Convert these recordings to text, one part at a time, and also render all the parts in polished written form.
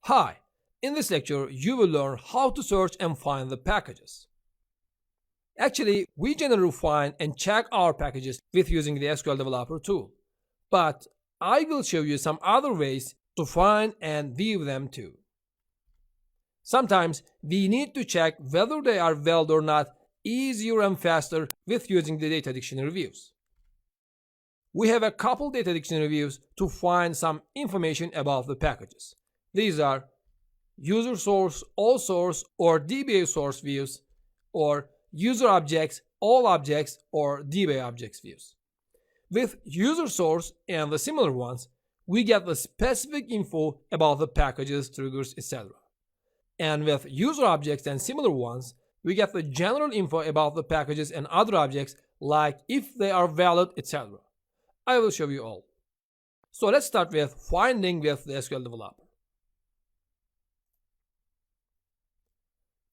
Hi, in this lecture you will learn how to search and find the packages. Actually, we generally find and check our packages with using the SQL Developer tool, but I will show you some other ways to find and view them too. Sometimes we need to check whether they are valid or not easier and faster with using the data dictionary views. We have a couple data dictionary views to find some information about the packages. These are user source, all source, or DBA source views, or user objects, all objects, or DBA objects views. With user source and the similar ones, we get the specific info about the packages, triggers, etc. And with user objects and similar ones, we get the general info about the packages and other objects, like if they are valid, etc. I will show you all. So let's start with finding with the SQL Developer.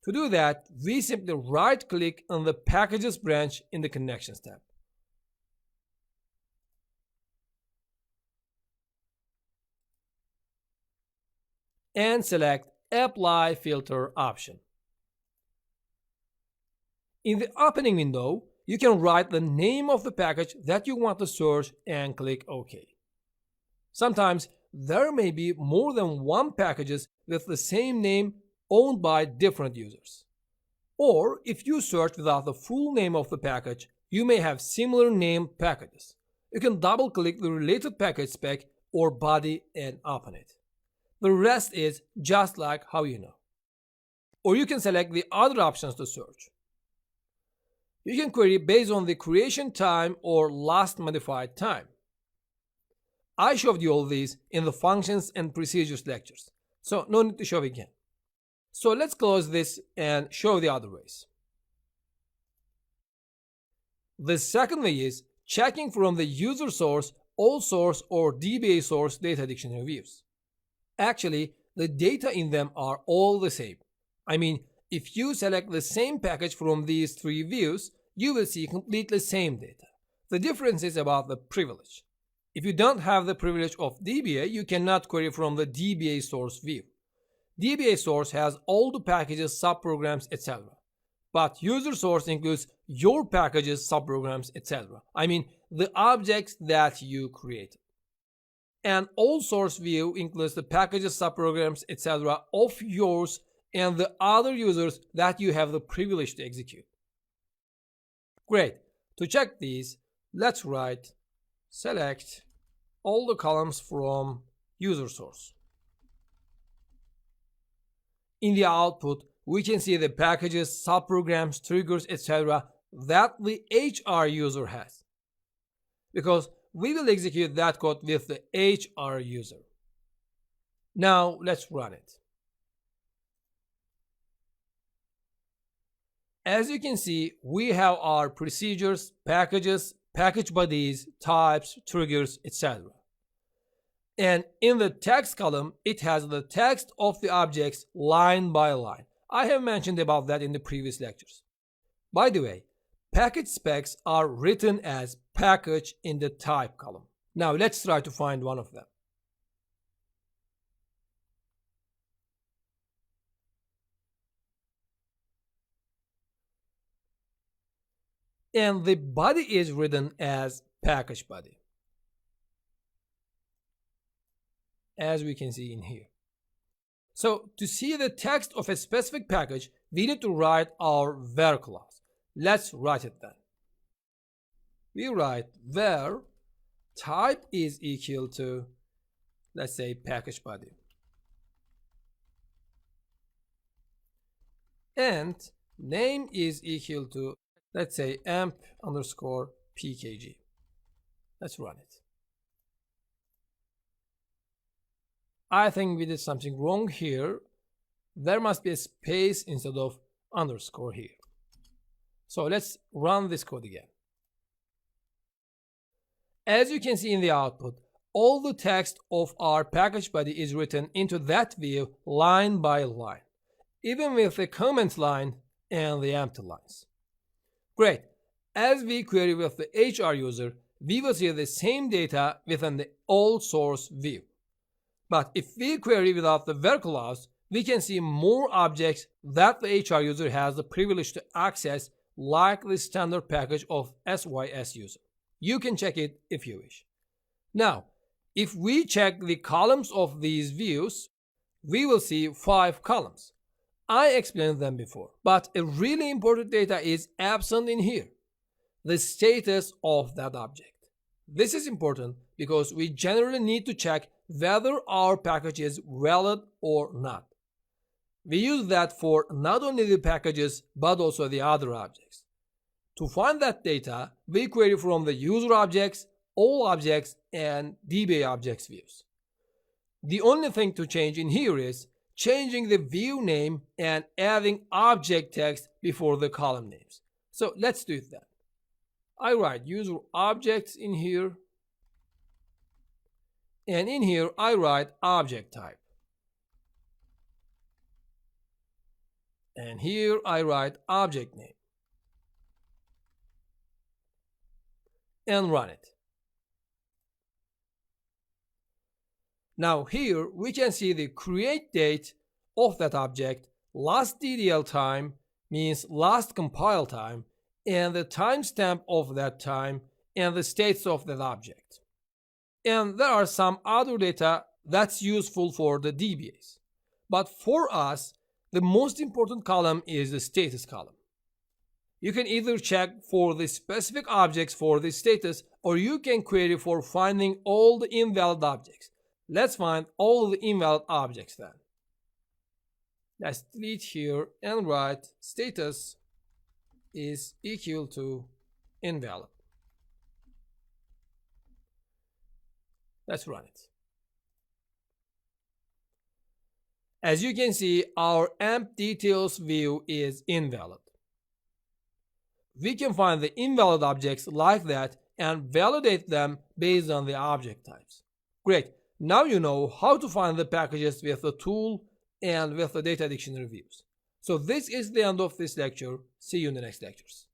To do that, we simply right-click on the Packages branch in the Connections tab. And select Apply Filter option. In the opening window, you can write the name of the package that you want to search and click OK. Sometimes there may be more than one packages with the same name owned by different users. Or if you search without the full name of the package, you may have similar named packages. You can double-click the related package spec or body and open it. The rest is just like how you know. Or you can select the other options to search. You can query based on the creation time or last modified time. I showed you all these in the functions and procedures lectures, so no need to show again. So let's close this and show the other ways. The second way is checking from the user source, all source, or DBA source data dictionary views. Actually, the data in them are all the same. I mean, if you select the same package from these three views, you will see completely same data. The difference is about the privilege. If you don't have the privilege of DBA, you cannot query from the DBA source view. DBA source has all the packages, subprograms, etc. But user source includes your packages, subprograms, etc. I mean, the objects that you created. And all source view includes the packages, subprograms, etc. of yours and the other users that you have the privilege to execute. Great. To check these, let's select all the columns from user source. In the output, we can see the packages, subprograms, triggers, etc. that the HR user has. Because we will execute that code with the HR user. Now let's run it. As you can see, we have our procedures, packages, package bodies, types, triggers, etc. And in the text column, it has the text of the objects line by line. I have mentioned about that in the previous lectures. By the way, package specs are written as package in the type column. Now let's try to find one of them. And the body is written as package body, as we can see in here. So to see the text of a specific package, we need to write our var clause. Let's write it then. We write var type is equal to, let's say, package body. And name is equal to, let's say, amp_pkg. Let's run it. I think we did something wrong here. There must be a space instead of underscore here. So let's run this code again. As you can see in the output, all the text of our package body is written into that view line by line, even with the comment line and the empty lines. Great. As we query with the HR user, we will see the same data within the all source view. But if we query without the where clause, we can see more objects that the HR user has the privilege to access, like the standard package of SYS user. You can check it if you wish. Now, if we check the columns of these views, we will see 5 columns. I explained them before, but a really important data is absent in here: the status of that object. This is important because we generally need to check whether our package is valid or not. We use that for not only the packages but also the other objects. To find that data, we query from the user objects, all objects, and DBA objects views. The only thing to change in here is changing the view name and adding object text before the column names. So let's do that. I write user objects in here, and in here I write object type. And here I write object name. And run it. Now here we can see the create date of that object, last DDL time means last compile time, and the timestamp of that time, and the states of that object. And there are some other data that's useful for the DBAs. But for us, the most important column is the status column. You can either check for the specific objects for the status, or you can query for finding all the invalid objects. Let's find all the invalid objects then. Let's delete here and write status is equal to invalid. Let's run it. As you can see, our AMP details view is invalid. We can find the invalid objects like that and validate them based on the object types. Great. Now you know how to find the packages with the tool and with the data dictionary views. So this is the end of this lecture. See you in the next lectures.